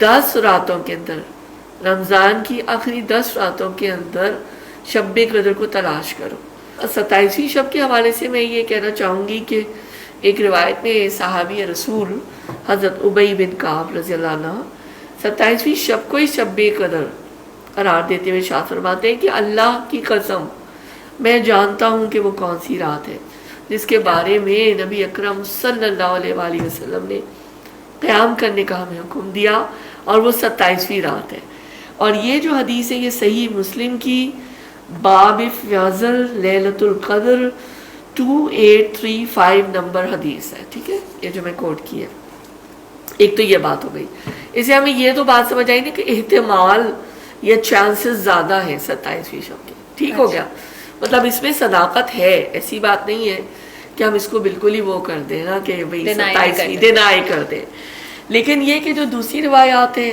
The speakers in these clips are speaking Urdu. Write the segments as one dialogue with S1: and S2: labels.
S1: 10 راتوں کے اندر، رمضان کی آخری 10 راتوں کے اندر شب قدر کو تلاش کرو۔ 27ویں شب کے حوالے سے میں یہ کہنا چاہوں گی کہ ایک روایت میں صحابی رسول حضرت ابی بن کعب رضی اللہ عنہ 27ویں شب کو ہی شب قدر قرار دیتے ہوئے ارشاد فرماتے ہیں کہ اللہ کی قسم میں جانتا ہوں کہ وہ کون سی رات ہے جس کے بارے میں نبی اکرم صلی اللہ علیہ وآلہ وسلم نے قیام کرنے کا ہمیں حکم دیا، اور وہ 27ویں رات ہے۔ اور یہ جو حدیث ہے یہ صحیح مسلم کی باب فضل لیلۃ القدر 2835 نمبر حدیث ہے، ٹھیک ہے، یہ جو میں کوٹ کی ہے۔ ایک تو یہ بات ہو گئی، اسے ہمیں یہ تو بات سمجھ آئی نا کہ احتمال یا چانسز زیادہ ہیں 27ویں شب کے، ٹھیک ہو گیا، مطلب اس میں صداقت ہے، ایسی بات نہیں ہے کہ ہم اس کو بالکل ہی وہ کر دیں نا کہ بھئی 27ویں ڈینائی کر دیں۔ لیکن یہ کہ جو دوسری روایات ہیں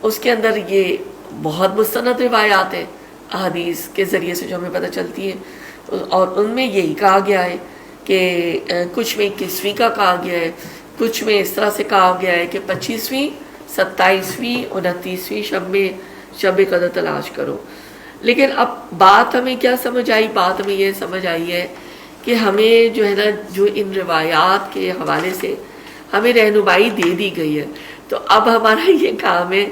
S1: اس کے اندر یہ بہت مستند روایات ہیں احادیث کے ذریعے سے جو ہمیں پتہ چلتی ہے، اور ان میں یہی کہا گیا ہے کہ کچھ میں 21ویں کا کہا گیا ہے، کچھ میں اس طرح سے کہا گیا ہے کہ 25ویں 27ویں 29ویں شب میں شب قدر تلاش کرو۔ لیکن اب بات ہمیں کیا سمجھ آئی؟ بات ہمیں یہ سمجھ آئی ہے کہ ہمیں جو ہے نا جو ان روایات کے حوالے سے ہمیں رہنمائی دے دی گئی ہے، تو اب ہمارا یہ کام ہے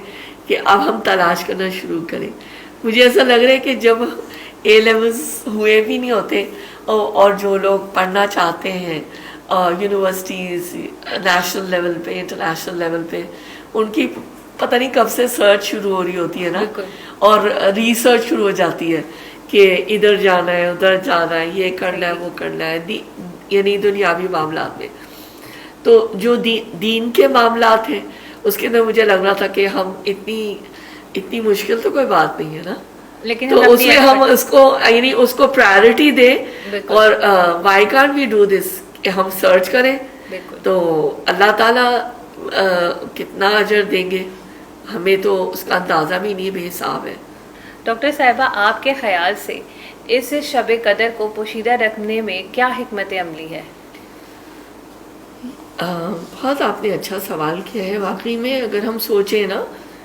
S1: کہ اب ہم تلاش کرنا شروع کریں۔ مجھے ایسا لگ رہا ہے کہ جب اے لیولز ہوئے بھی نہیں ہوتے اور جو لوگ پڑھنا چاہتے ہیں یونیورسٹیز نیشنل لیول پہ انٹرنیشنل لیول پہ، ان کی پتہ نہیں کب سے سرچ شروع ہو رہی ہوتی ہے نا، اور ریسرچ شروع ہو جاتی ہے کہ ادھر جانا ہے ادھر جانا ہے، یہ کرنا ہے وہ کرنا ہے، یعنی دنیاوی معاملات میں۔ تو جو دین کے معاملات ہیں اس کے اندر مجھے لگ رہا تھا کہ ہم اتنی مشکل تو کوئی بات نہیں ہے نا،
S2: لیکن
S1: تو اس میں ہم اس کو یعنی اس کو پرائرٹی دیں، اور why can't we do this کہ ہم سرچ کریں، تو اللہ تعالیٰ کتنا اجر دیں گے ہمیں تو اس کا اندازہ بھی نہیں، بے حساب ہے۔
S2: ڈاکٹر صاحبہ، آپ کے خیال سے اس شب قدر کو پوشیدہ رکھنے میں کیا حکمت عملی ہے؟
S1: بہت آپ نے اچھا سوال کیا ہے۔ واقعی میں اگر ہم سوچیں نا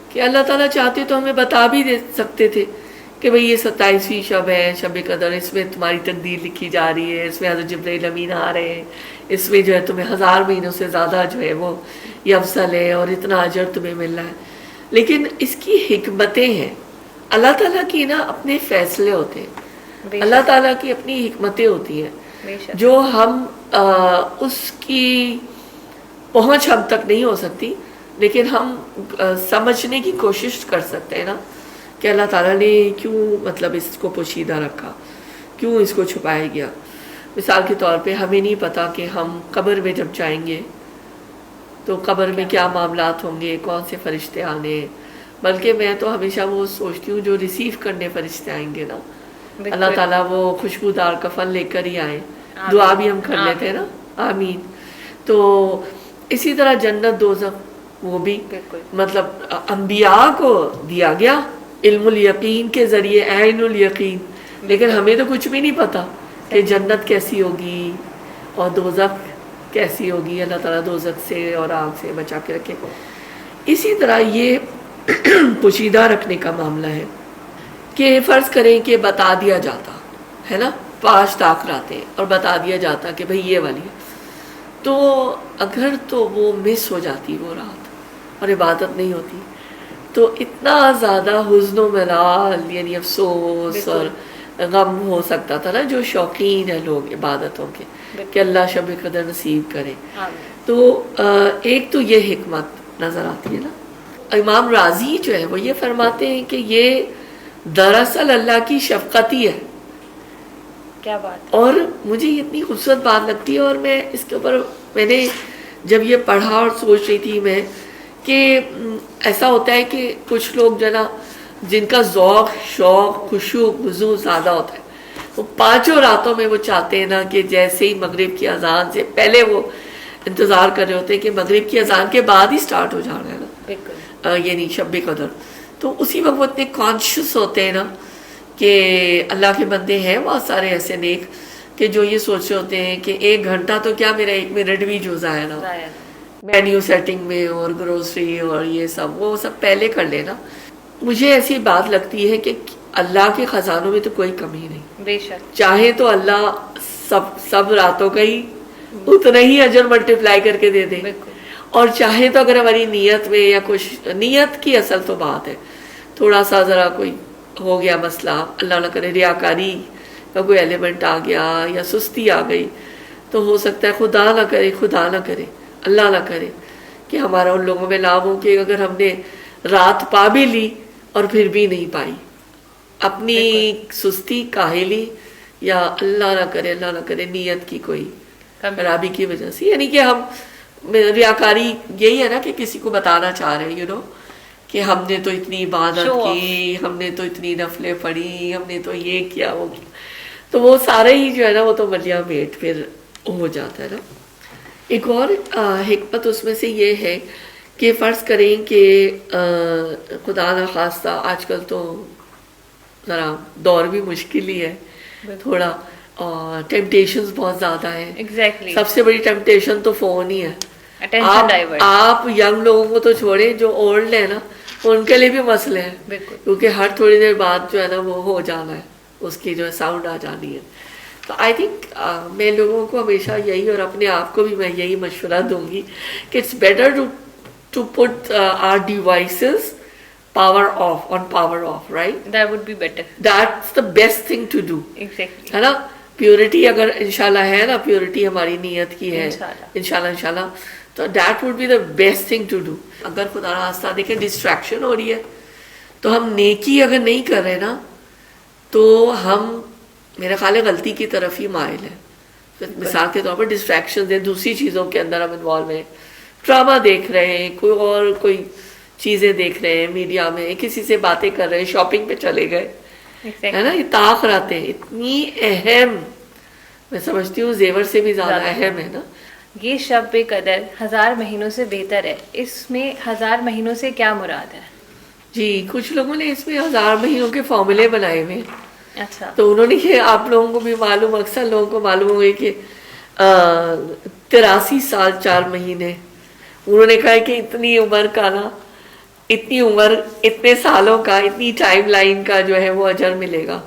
S1: کہ اللہ تعالیٰ چاہتے تو ہمیں بتا بھی دے سکتے تھے کہ بھئی یہ 27ویں شب ہے شب قدر، اس میں تمہاری تقدیر لکھی جا رہی ہے، اس میں حضرت جبرائیل امین آ رہے ہیں، اس میں جو ہے تمہیں 1000 مہینوں سے زیادہ جو ہے وہ یہ افضل ہے اور اتنا اجر تمہیں مل رہا ہے۔ لیکن اس کی حکمتیں ہیں، اللہ تعالیٰ کی نا اپنے فیصلے ہوتے ہیں، اللہ تعالیٰ کی اپنی حکمتیں ہوتی ہیں جو ہم اس کی پہنچ ہم تک نہیں ہو سکتی، لیکن ہم سمجھنے کی کوشش کر سکتے ہیں نا کہ اللہ تعالیٰ نے کیوں مطلب اس کو پوشیدہ رکھا، کیوں اس کو چھپایا گیا۔ مثال کے طور پہ ہمیں نہیں پتا کہ ہم قبر میں جب جائیں گے تو قبر میں کیا معاملات ہوں گے، کون سے فرشتے آنے، بلکہ میں تو ہمیشہ وہ سوچتی ہوں جو ریسیو کرنے فرشتے آئیں گے نا، اللہ تعالیٰ وہ خوشبودار کفن لے کر ہی آئیں، دعا بھی ہم کر لیتے ہیں نا، آمین۔ تو اسی طرح جنت دوزخ وہ بھی مطلب انبیاء کو دیا گیا علم الیقین کے ذریعے، عین الیقین، لیکن ہمیں تو کچھ بھی نہیں پتا کہ جنت کیسی ہوگی اور دوزخ کیسی ہوگی۔ اللہ تعالیٰ دوزخ سے اور آگ سے بچا کے رکھے۔ اسی طرح یہ پوشیدہ رکھنے کا معاملہ ہے کہ فرض کریں کہ بتا دیا جاتا ہے نا، 5 تاخیراتیں اور بتا دیا جاتا کہ بھئی یہ والی ہے، تو اگر تو وہ مس ہو جاتی وہ رات اور عبادت نہیں ہوتی تو اتنا زیادہ حزن و ملال یعنی افسوس اور غم ہو سکتا تھا نا جو شوقین ہیں لوگ عبادتوں کے، کہ اللہ شب قدر نصیب کرے۔ تو ایک تو یہ حکمت نظر آتی ہے نا۔ امام راضی جو ہے وہ یہ فرماتے ہیں کہ یہ دراصل اللہ کی شفقت ہی ہے۔
S2: کیا بات!
S1: اور مجھے اتنی خوبصورت بات لگتی ہے، اور میں اس کے اوپر میں نے جب یہ پڑھا اور سوچ رہی تھی میں کہ ایسا ہوتا ہے کہ کچھ لوگ جو نا جن کا ذوق شوق خشوع وضو زیادہ ہوتا ہے، وہ 5 راتوں میں وہ چاہتے ہیں نا کہ جیسے ہی مغرب کی اذان سے پہلے وہ انتظار کر رہے ہوتے ہیں کہ مغرب کی اذان کے بعد ہی سٹارٹ ہو جانا ہے نا، یعنی شب قدر۔ تو اسی وقت وہ اتنے کانشیس ہوتے ہیں نا کہ اللہ کے بندے ہیں بہت سارے ایسے نیک کہ جو یہ سوچ رہے ہوتے ہیں کہ 1 گھنٹہ تو کیا میرا 1 منٹ بھی جو ضائع نہ ہو، مینیو سیٹنگ میں اور گروسری اور یہ سب وہ سب پہلے کر لینا. مجھے ایسی بات لگتی ہے کہ اللہ کے خزانوں میں تو کوئی کمی نہیں.
S2: بے شک.
S1: چاہے تو اللہ سب راتوں کا ہی اتنا ہی اجر ملٹیپلائی کر کے دے دے, اور چاہے تو اگر ہماری نیت میں یا کچھ, نیت کی اصل تو بات ہے, تھوڑا سا ذرا کوئی ہو گیا مسئلہ, اللہ نہ کرے ریاکاری کا کوئی ایلیمنٹ آ گیا یا سستی آ گئی, تو ہو سکتا ہے خدا نہ کرے اللہ نہ کرے کہ ہمارا ان لوگوں میں نام ہو کہ اگر ہم نے رات پا بھی لی اور پھر بھی نہیں پائی, اپنی سستی کاہلی یا اللہ نہ کرے نیت کی کوئی خرابی کی وجہ سے. یعنی کہ ہم ریاکاری یہی ہے نا کہ کسی کو بتانا چاہ رہے ہیں کہ ہم نے تو اتنی عبادت کی, ہم نے تو اتنی نفلیں پڑھی, ہم نے تو یہ کیا وہ کیا, تو وہ سارے ہی جو ہے نا وہ تو ملیا میٹ پھر ہو جاتا ہے نا. ایک اور حکمت اس میں سے یہ ہے کہ فرض کریں کہ خدا نخواستہ آج کل تو ذرا دور بھی مشکل ہی ہے تھوڑا, اور ٹیمپٹیشنز بہت زیادہ ہیں. سب سے بڑی ٹیمپٹیشن تو فون ہی ہے. آپ ینگ لوگوں کو تو چھوڑیں, جو اولڈ ہیں نا ان کے لیے بھی مسئلے ہیں, کیونکہ ہر تھوڑی دیر بعد جو ہے نا وہ ہو جانا ہے, اس کی جو ہے ساؤنڈ آ جانی ہے. تو آئی تھنک میں لوگوں کو ہمیشہ یہی, اور اپنے آپ کو بھی میں یہی مشورہ دوں گی کہ it's better to put our devices power off, right? That would be better. That's the best thing to do. Exactly. ہے نا, پیورٹی اگر انشاءاللہ ہے نا, پیورٹی ہماری نیت کی ہے انشاءاللہ, تو that would be the best thing to do. اگر خدا راستہ دیکھیں ڈسٹریکشن ہو رہی ہے تو ہم نیکی اگر نہیں کر رہے نا تو ہم میرے خیال ہے غلطی کی طرف ہی مائل ہے. مثال کے طور پر ڈسٹریکشن ہیں, دوسری چیزوں کے اندر ہم انوالو ہیں, ڈرامہ دیکھ رہے ہیں, کوئی چیزیں دیکھ رہے ہیں میڈیا میں, کسی سے باتیں کر رہے ہیں, شاپنگ پہ چلے گئے, ہے نا. یہ تاخراتیں اتنی اہم, میں سمجھتی ہوں زیور سے بھی زیادہ اہم ہے نا.
S2: یہ شب قدر 1000 مہینوں سے بہتر ہے, اس میں 1000 مہینوں سے کیا مراد ہے؟
S1: جی, کچھ لوگوں نے اس میں 1000 مہینوں کے فارمولے بنائے ہوئے.
S2: اچھا,
S1: تو انہوں نے یہ آپ لوگوں کو بھی معلوم, اکثر لوگوں کو معلوم ہوئے کہ 83 سال 4 مہینے. انہوں نے کہا کہ اتنی عمر کا نا, اتنی عمر, اتنے سالوں کا, اتنی ٹائم لائن کا جو ہے وہ اجر ملے گا.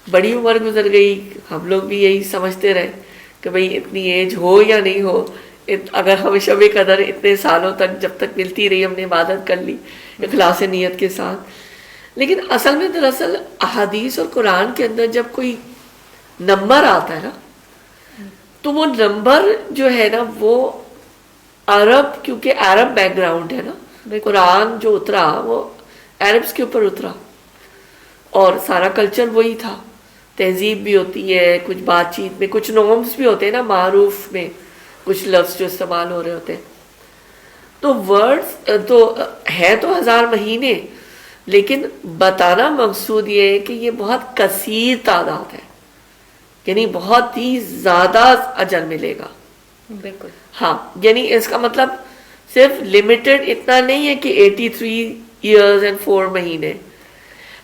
S1: بڑی عمر گزر گئی, ہم لوگ بھی یہی سمجھتے رہے کہ بھئی اتنی ایج ہو یا نہیں ہو, اگر ہم شب قدر اتنے سالوں تک جب تک ملتی رہی ہم نے عبادت کر لی اخلاص نیت کے ساتھ. لیکن اصل میں دراصل احادیث اور قرآن کے اندر جب کوئی نمبر آتا ہے نا تو وہ نمبر جو ہے نا وہ عرب, کیونکہ عرب بیک گراؤنڈ ہے نا, قرآن جو اترا وہ عربس کے اوپر اترا اور سارا کلچر وہی تھا. تہذیب بھی ہوتی ہے, کچھ بات چیت میں کچھ نورمز بھی ہوتے ہیں نا, معروف میں کچھ لفظ جو استعمال ہو رہے ہوتے ہیں. تو ورڈز تو ہے تو 1000 مہینے, لیکن بتانا مقصود یہ ہے کہ یہ بہت کثیر تعداد ہے, یعنی بہت ہی زیادہ اجر ملے گا.
S2: بالکل.
S1: ہاں, یعنی اس کا مطلب صرف لمیٹڈ اتنا نہیں ہے کہ 83 ایئرز اینڈ 4 مہینے.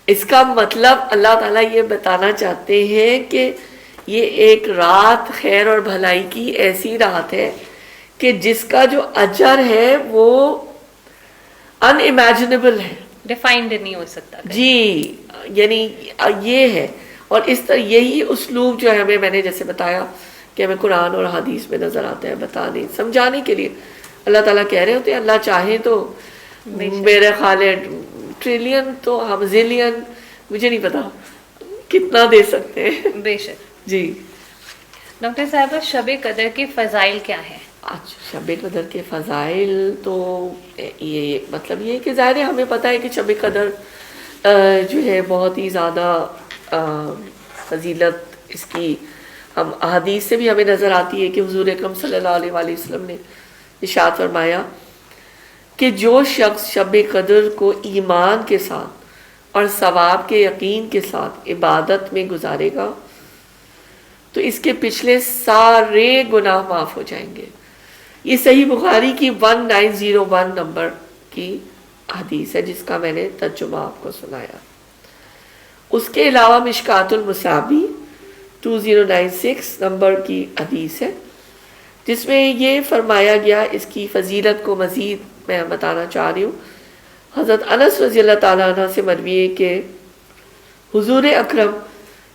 S1: اس کا مطلب اللہ تعالیٰ یہ بتانا چاہتے ہیں کہ یہ ایک رات خیر اور بھلائی کی ایسی رات ہے کہ جس کا جو اجر ہے وہ ان امیجنیبل ہے,
S2: ڈیفائنڈ نہیں ہو سکتا.
S1: جی, یعنی یہ ہے. اور اس طرح یہی اسلوب جو ہے ہمیں, میں نے جیسے بتایا کہ ہمیں قرآن اور حدیث میں نظر آتا ہے بتانے سمجھانے کے لیے. اللہ تعالیٰ کہہ رہے ہوتے ہیں اللہ چاہے تو میرے خیال ہے ٹریلین تو ہم زیلین, مجھے نہیں پتا کتنا دے سکتے ہیں.
S2: بے شک.
S1: جی
S2: ڈاکٹر صاحبہ, شب قدر کے فضائل کیا ہیں؟
S1: اچھا, شب قدر کے فضائل تو یہ مطلب یہ کہ ظاہر ہے ہمیں پتہ ہے کہ شب قدر جو ہے بہت ہی زیادہ فضیلت اس کی ہم احادیث سے بھی ہمیں نظر آتی ہے کہ حضور اکرم صلی اللہ علیہ وآلہ وسلم نے ارشاد فرمایا کہ جو شخص شب قدر کو ایمان کے ساتھ اور ثواب کے یقین کے ساتھ عبادت میں گزارے گا تو اس کے پچھلے سارے گناہ معاف ہو جائیں گے. یہ صحیح بخاری کی 1901 نمبر کی حدیث ہے جس کا میں نے ترجمہ آپ کو سنایا. اس کے علاوہ مشکات المصابی 2096 نمبر کی حدیث ہے جس میں یہ فرمایا گیا، اس کی فضیلت کو مزید میں بتانا چاہ رہی ہوں۔ حضرت انس رضی اللہ تعالیٰ عنہ سے مروی ہے کہ حضور اکرم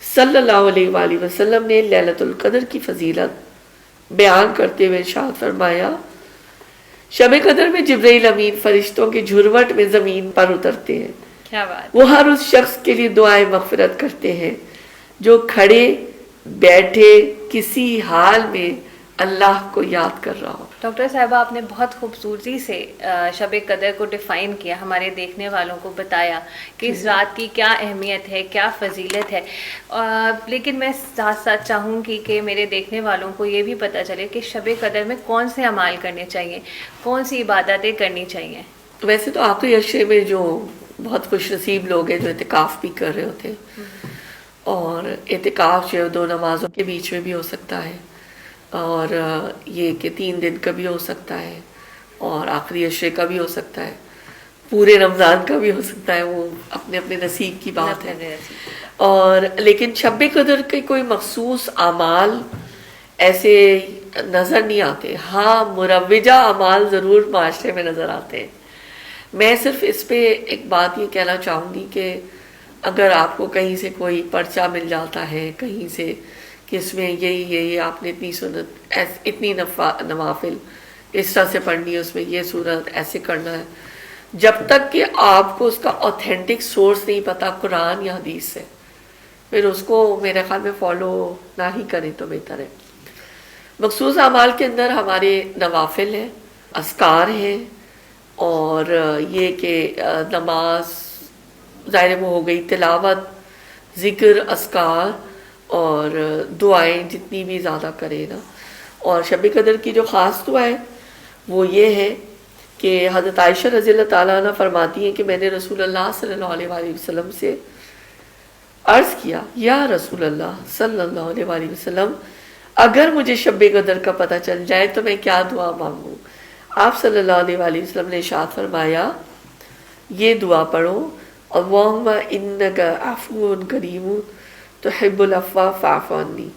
S1: صلی اللہ علیہ وآلہ وسلم نے لیلۃ القدر کی فضیلت بیان کرتے ہوئے ارشاد فرمایا، شب قدر میں جبرائیل امین فرشتوں کے جھرمٹ میں زمین پر اترتے ہیں،
S2: کیا بات،
S1: وہ ہر اس شخص کے لیے دعائیں مغفرت کرتے ہیں جو کھڑے بیٹھے کسی حال میں اللہ کو یاد کر رہا ہو۔
S2: ڈاکٹر صاحبہ آپ نے بہت خوبصورتی سے شب قدر کو ڈیفائن کیا، ہمارے دیکھنے والوں کو بتایا کہ اس رات کی کیا اہمیت ہے، کیا فضیلت ہے، لیکن میں ساتھ ساتھ چاہوں گی کہ میرے دیکھنے والوں کو یہ بھی پتہ چلے کہ شب قدر میں کون سے اعمال کرنے چاہیے، کون سی عبادتیں کرنی چاہیے۔
S1: ویسے تو آخری عشرے میں جو بہت خوش نصیب لوگ ہیں جو اعتکاف بھی کر رہے ہوتے ہیں، اور اعتکاف جو 2 نمازوں کے بیچ میں بھی ہو سکتا ہے، اور یہ کہ 3 دن کا بھی ہو سکتا ہے، اور آخری عشرے کا بھی ہو سکتا ہے، پورے رمضان کا بھی ہو سکتا ہے، وہ اپنے اپنے نصیب کی بات ہے۔ اور لیکن شب قدر کے کوئی مخصوص اعمال ایسے نظر نہیں آتے، ہاں مروجہ اعمال ضرور معاشرے میں نظر آتے ہیں۔ میں صرف اس پہ ایک بات یہ کہنا چاہوں گی کہ اگر آپ کو کہیں سے کوئی پرچہ مل جاتا ہے کہیں سے کہ اس میں یہی آپ نے اتنی سنت اتنی نوافل اس طرح سے پڑھنی ہے، اس میں یہ صورت ایسے کرنا ہے، جب تک کہ آپ کو اس کا اوتھینٹک سورس نہیں پتا قرآن یا حدیث سے، پھر اس کو میرے خیال میں فالو نہ ہی کریں تو بہتر ہے۔ مخصوص اعمال کے اندر ہمارے نوافل ہیں، اذکار ہیں، اور یہ کہ نماز ظاہر وہ ہو گئی، تلاوت، ذکر، اذکار اور دعائیں جتنی بھی زیادہ کرے نا۔ اور شب قدر کی جو خاص دعا ہے وہ یہ ہے کہ حضرت عائشہ رضی اللہ تعالیٰ عنہ فرماتی ہیں کہ میں نے رسول اللہ صلی اللہ علیہ وآلہ وسلم سے عرض کیا، یا رسول اللہ صلی اللہ علیہ وآلہ وسلم، اگر مجھے شب قدر کا پتہ چل جائے تو میں کیا دعا مانگوں؟ آپ صلی اللہ علیہ وآلہ وسلم نے ارشاد فرمایا، یہ دعا پڑھو، اللہم انک عفو کریم تحب العفو فاعف عنی،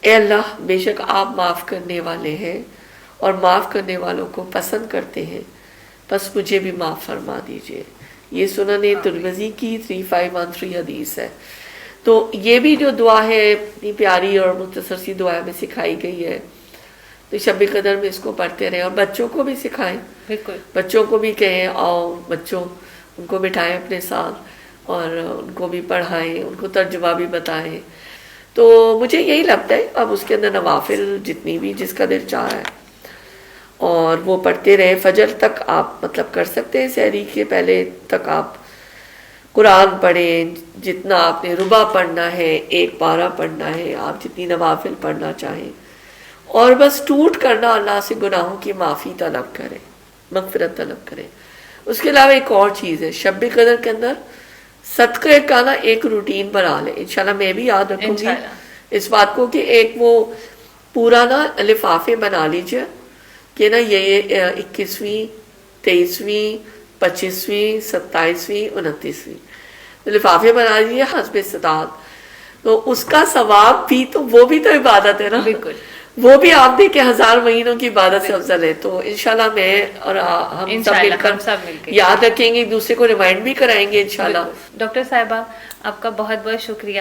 S1: اے اللہ بے شک آپ معاف کرنے والے ہیں اور معاف کرنے والوں کو پسند کرتے ہیں، بس مجھے بھی معاف فرما دیجئے۔ یہ سنن ترمذی کی 3513 حدیث ہے۔ تو یہ بھی جو دعا ہے اتنی پیاری اور مختصر سی دعا میں سکھائی گئی ہے، تو شب قدر میں اس کو پڑھتے رہیں، اور بچوں کو بھی سکھائیں،
S2: بالکل
S1: بچوں کو بھی کہیں آؤ بچوں، ان کو بٹھائیں اپنے ساتھ اور ان کو بھی پڑھائیں، ان کو ترجمہ بھی بتائیں۔ تو مجھے یہی لگتا ہے اب اس کے اندر نوافل جتنی بھی جس کا دل چاہ ہے اور وہ پڑھتے رہیں، فجر تک آپ مطلب کر سکتے ہیں، سحری کے پہلے تک آپ قرآن پڑھیں، جتنا آپ نے ربع پڑھنا ہے، 1 پارہ پڑھنا ہے، آپ جتنی نوافل پڑھنا چاہیں، اور بس ٹوٹ کرنا اللہ سے گناہوں کی معافی طلب کریں، مغفرت طلب کریں۔ اس کے علاوہ ایک اور چیز ہے، شب قدر کے اندر صدقے کا نا ایک روٹین بنا لیں، انشاءاللہ میں بھی یاد رکھوں گی اس بات کو کہ ایک وہ پورا نا لفافے بنا لیجئے کہ نا یہ 21ویں 23ویں 25ویں 27ویں 29ویں لفافے بنا لیجیے حسب استطاعت، تو اس کا ثواب بھی تو وہ بھی تو عبادت ہے نا،
S2: بالکل
S1: وہ بھی آپ دیکھیں 1000 مہینوں کی عبادت سے افضل ہے۔ تو انشاءاللہ میں اور ہم سب مل کر یاد رکھیں گے، ایک دوسرے کو ریمائنڈ بھی کرائیں گے انشاءاللہ۔
S2: ڈاکٹر صاحبہ آپ کا بہت بہت شکریہ،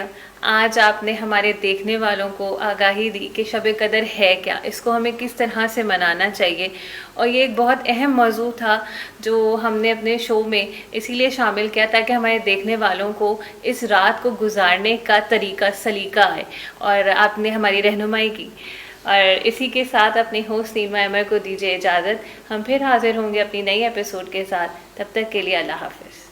S2: آج آپ نے ہمارے دیکھنے والوں کو آگاہی دی کہ شب قدر ہے کیا، اس کو ہمیں کس طرح سے منانا چاہیے، اور یہ ایک بہت اہم موضوع تھا جو ہم نے اپنے شو میں اسی لیے شامل کیا تاکہ ہمارے دیکھنے والوں کو اس رات کو گزارنے کا طریقہ سلیقہ آئے، اور آپ نے ہماری رہنمائی کی۔ اور اسی کے ساتھ اپنی ہوسٹ نیلما عمر کو دیجیے اجازت، ہم پھر حاضر ہوں گے اپنی نئی ایپیسوڈ کے ساتھ، تب تک کے لیے اللہ حافظ۔